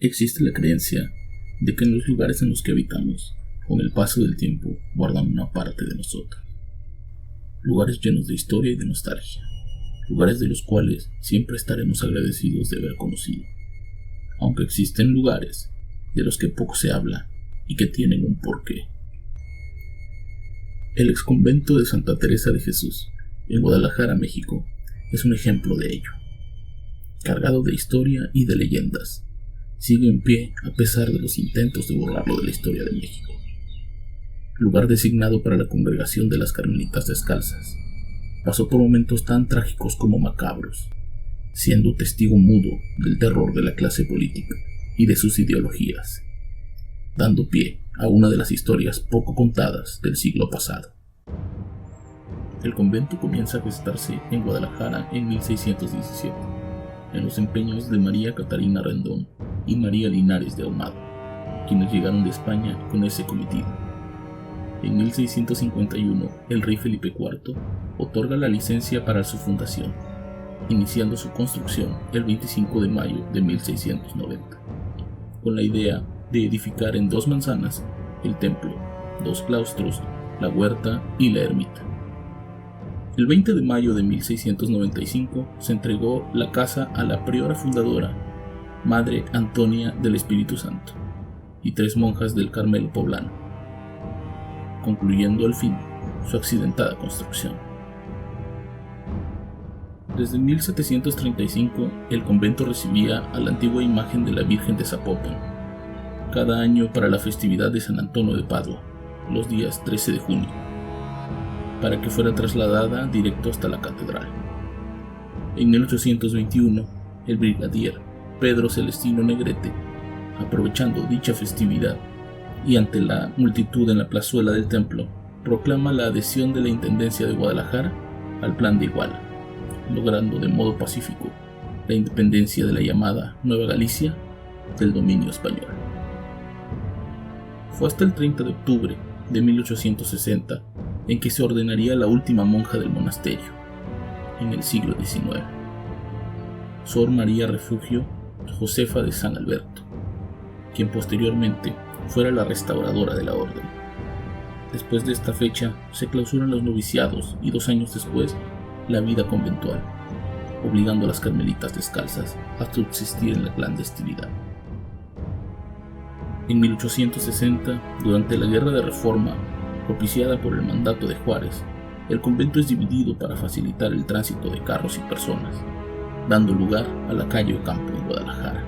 Existe la creencia de que en los lugares en los que habitamos, con el paso del tiempo, guardan una parte de nosotros. Lugares llenos de historia y de nostalgia, lugares de los cuales siempre estaremos agradecidos de haber conocido. Aunque existen lugares de los que poco se habla y que tienen un porqué. El exconvento de Santa Teresa de Jesús, en Guadalajara, México, es un ejemplo de ello. Cargado de historia y de leyendas, sigue en pie a pesar de los intentos de borrarlo de la historia de México. Lugar designado para la congregación de las Carmelitas Descalzas, pasó por momentos tan trágicos como macabros, siendo testigo mudo del terror de la clase política y de sus ideologías, dando pie a una de las historias poco contadas del siglo pasado. El convento comienza a gestarse en Guadalajara en 1617, en los empeños de María Catarina Rendón y María Linares de Ahumado, quienes llegaron de España con ese cometido. En 1651, el rey Felipe IV otorga la licencia para su fundación, iniciando su construcción el 25 de mayo de 1690, con la idea de edificar en 2 manzanas el templo, 2 claustros, la huerta y la ermita. El 20 de mayo de 1695 se entregó la casa a la priora fundadora, Madre Antonia del Espíritu Santo, y 3 monjas del Carmelo poblano, concluyendo al fin su accidentada construcción. Desde 1735, el convento recibía a la antigua imagen de la Virgen de Zapopan, cada año para la festividad de San Antonio de Padua, los días 13 de junio, para que fuera trasladada directo hasta la catedral. En 1821, el brigadier Pedro Celestino Negrete, aprovechando dicha festividad y ante la multitud en la plazuela del templo, proclama la adhesión de la Intendencia de Guadalajara al Plan de Iguala, logrando de modo pacífico la independencia de la llamada Nueva Galicia del dominio español. Fue hasta el 30 de octubre de 1860 en que se ordenaría la última monja del monasterio, en el siglo XIX, Sor María Refugio Josefa de San Alberto, quien posteriormente fuera la restauradora de la orden. Después de esta fecha se clausuran los noviciados y 2 años después la vida conventual, obligando a las carmelitas descalzas a subsistir en la clandestinidad. En 1860, durante la Guerra de Reforma, propiciada por el mandato de Juárez, el convento es dividido para facilitar el tránsito de carros y personas, dando lugar a la calle Ocampo en Guadalajara.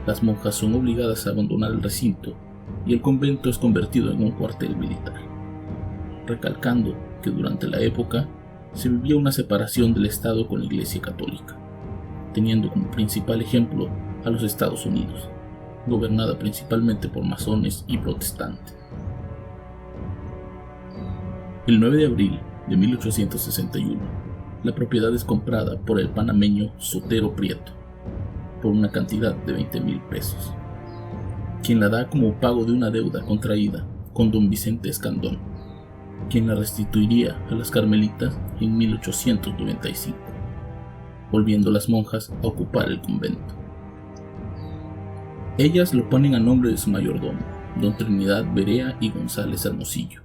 Las monjas son obligadas a abandonar el recinto y el convento es convertido en un cuartel militar, recalcando que durante la época se vivía una separación del Estado con la Iglesia Católica, teniendo como principal ejemplo a los Estados Unidos, gobernada principalmente por masones y protestantes. El 9 de abril de 1861, la propiedad es comprada por el panameño Sotero Prieto, por una cantidad de 20,000 pesos, quien la da como pago de una deuda contraída con don Vicente Escandón, quien la restituiría a las carmelitas en 1895, volviendo las monjas a ocupar el convento. Ellas lo ponen a nombre de su mayordomo, don Trinidad Berea y González Hermosillo,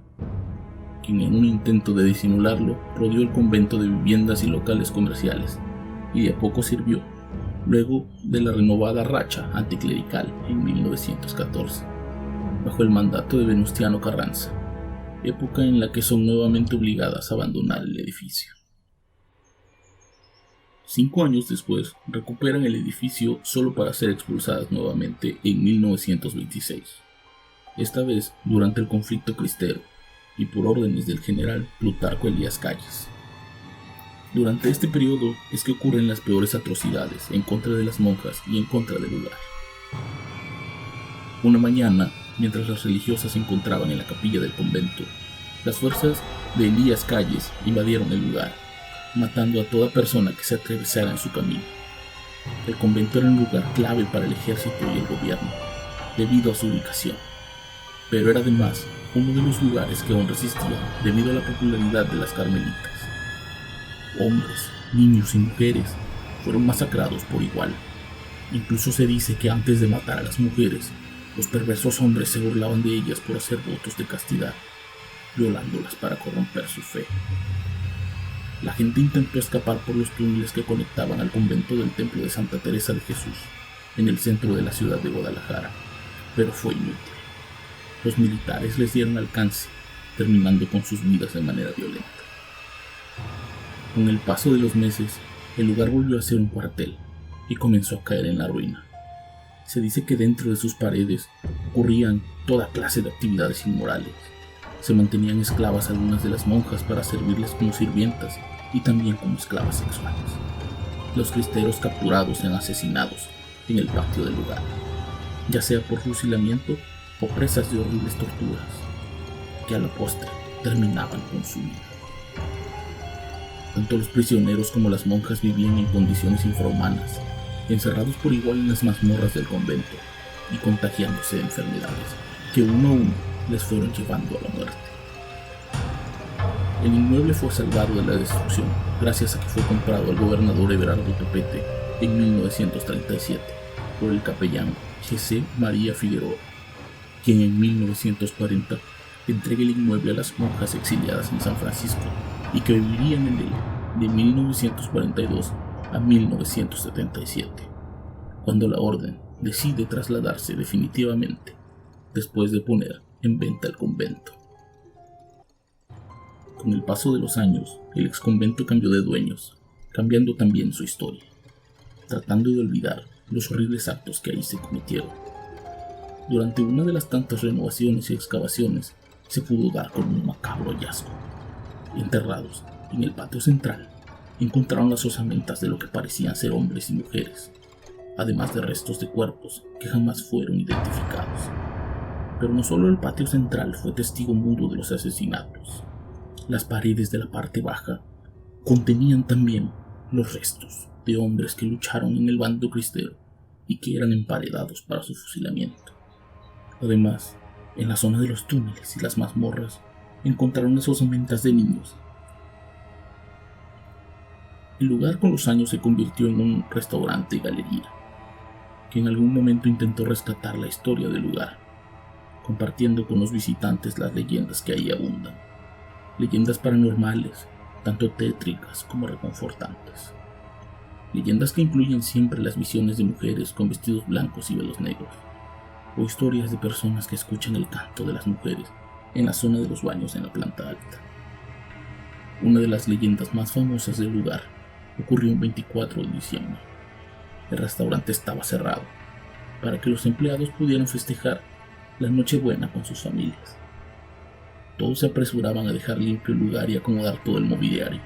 quien en un intento de disimularlo rodeó el convento de viviendas y locales comerciales, y de a poco sirvió, luego de la renovada racha anticlerical en 1914, bajo el mandato de Venustiano Carranza, época en la que son nuevamente obligadas a abandonar el edificio. 5 años después, recuperan el edificio solo para ser expulsadas nuevamente en 1926, esta vez durante el conflicto cristero y por órdenes del general Plutarco Elías Calles. Durante este periodo es que ocurren las peores atrocidades en contra de las monjas y en contra del lugar. Una mañana, mientras las religiosas se encontraban en la capilla del convento, las fuerzas de Elías Calles invadieron el lugar, matando a toda persona que se atravesara en su camino. El convento era un lugar clave para el ejército y el gobierno, debido a su ubicación, pero era además uno de los lugares que aún resistían debido a la popularidad de las carmelitas. Hombres, niños y mujeres fueron masacrados por igual, Incluso se dice que antes de matar a las mujeres, los perversos hombres se burlaban de ellas por hacer votos de castidad, violándolas para corromper su fe. La gente intentó escapar por los túneles que conectaban al convento del Templo de Santa Teresa de Jesús, en el centro de la ciudad de Guadalajara, pero fue inútil. Los militares les dieron alcance, terminando con sus vidas de manera violenta. Con el paso de los meses, el lugar volvió a ser un cuartel y comenzó a caer en la ruina. Se dice que dentro de sus paredes ocurrían toda clase de actividades inmorales. Se mantenían esclavas algunas de las monjas para servirles como sirvientas y también como esclavas sexuales. Los cristeros capturados eran asesinados en el patio del lugar, ya sea por fusilamiento o presas de horribles torturas, que a la postre terminaban con su vida. Tanto los prisioneros como las monjas vivían en condiciones infrahumanas, encerrados por igual en las mazmorras del convento y contagiándose de enfermedades que uno a uno les fueron llevando a la muerte. El inmueble fue salvado de la destrucción gracias a que fue comprado al gobernador Everardo Topete en 1937 por el capellán José María Figueroa, quien en 1940 entrega el inmueble a las monjas exiliadas en San Francisco y que vivirían en él de 1942 a 1977, cuando la orden decide trasladarse definitivamente después de poner en venta el convento. Con el paso de los años, el exconvento cambió de dueños, cambiando también su historia, tratando de olvidar los horribles actos que ahí se cometieron. Durante una de las tantas renovaciones y excavaciones, se pudo dar con un macabro hallazgo. Enterrados en el patio central, encontraron las osamentas de lo que parecían ser hombres y mujeres, además de restos de cuerpos que jamás fueron identificados. Pero no solo el patio central fue testigo mudo de los asesinatos. Las paredes de la parte baja contenían también los restos de hombres que lucharon en el bando cristero y que eran emparedados para su fusilamiento. Además, en la zona de los túneles y las mazmorras encontraron las osamentas de niños. El lugar con los años se convirtió en un restaurante y galería, que en algún momento intentó rescatar la historia del lugar, compartiendo con los visitantes las leyendas que ahí abundan. Leyendas paranormales, tanto tétricas como reconfortantes. Leyendas que incluyen siempre las visiones de mujeres con vestidos blancos y velos negros, o historias de personas que escuchan el canto de las mujeres en la zona de los baños en la planta alta. Una de las leyendas más famosas del lugar ocurrió un 24 de diciembre. El restaurante estaba cerrado para que los empleados pudieran festejar la Nochebuena con sus familias. Todos se apresuraban a dejar limpio el lugar y acomodar todo el mobiliario,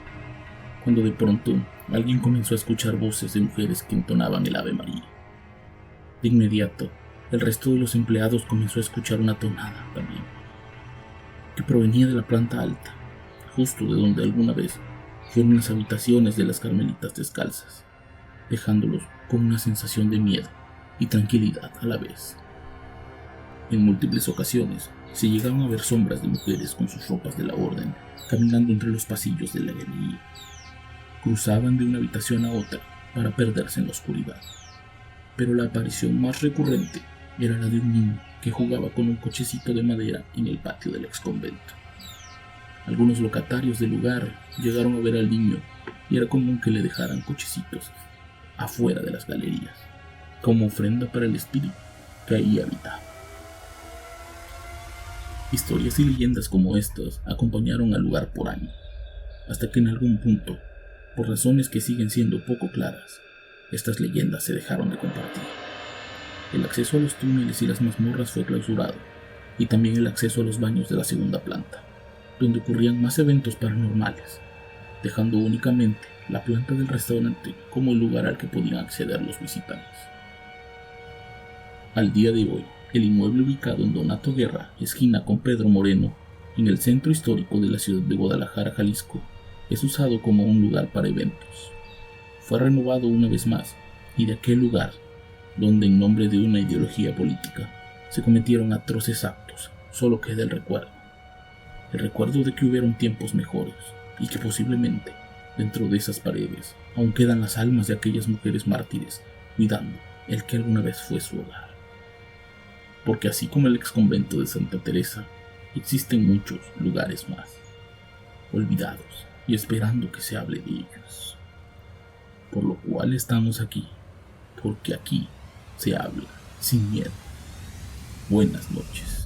cuando de pronto alguien comenzó a escuchar voces de mujeres que entonaban el Ave María. De inmediato, el resto de los empleados comenzó a escuchar una tonada también, que provenía de la planta alta, justo de donde alguna vez fueron las habitaciones de las carmelitas descalzas, dejándolos con una sensación de miedo y tranquilidad a la vez. En múltiples ocasiones se llegaron a ver sombras de mujeres con sus ropas de la orden caminando entre los pasillos de la galería. Cruzaban de una habitación a otra para perderse en la oscuridad, pero la aparición más recurrente era la de un niño que jugaba con un cochecito de madera en el patio del exconvento. Algunos locatarios del lugar llegaron a ver al niño y era común que le dejaran cochecitos afuera de las galerías, como ofrenda para el espíritu que ahí habitaba. Historias y leyendas como estas acompañaron al lugar por años, hasta que en algún punto, por razones que siguen siendo poco claras, estas leyendas se dejaron de compartir. El acceso a los túneles y las mazmorras fue clausurado, y también el acceso a los baños de la segunda planta, donde ocurrían más eventos paranormales, dejando únicamente la planta del restaurante como el lugar al que podían acceder los visitantes. Al día de hoy, el inmueble ubicado en Donato Guerra, esquina con Pedro Moreno, en el centro histórico de la ciudad de Guadalajara, Jalisco, es usado como un lugar para eventos. Fue renovado una vez más, y de aquel lugar, donde en nombre de una ideología política se cometieron atroces actos, solo queda el recuerdo de que hubieron tiempos mejores, y que posiblemente, dentro de esas paredes, aún quedan las almas de aquellas mujeres mártires, cuidando el que alguna vez fue su hogar. Porque así como el exconvento de Santa Teresa, existen muchos lugares más, olvidados y esperando que se hable de ellos. Por lo cual estamos aquí, porque aquí se habla sin miedo. Buenas noches.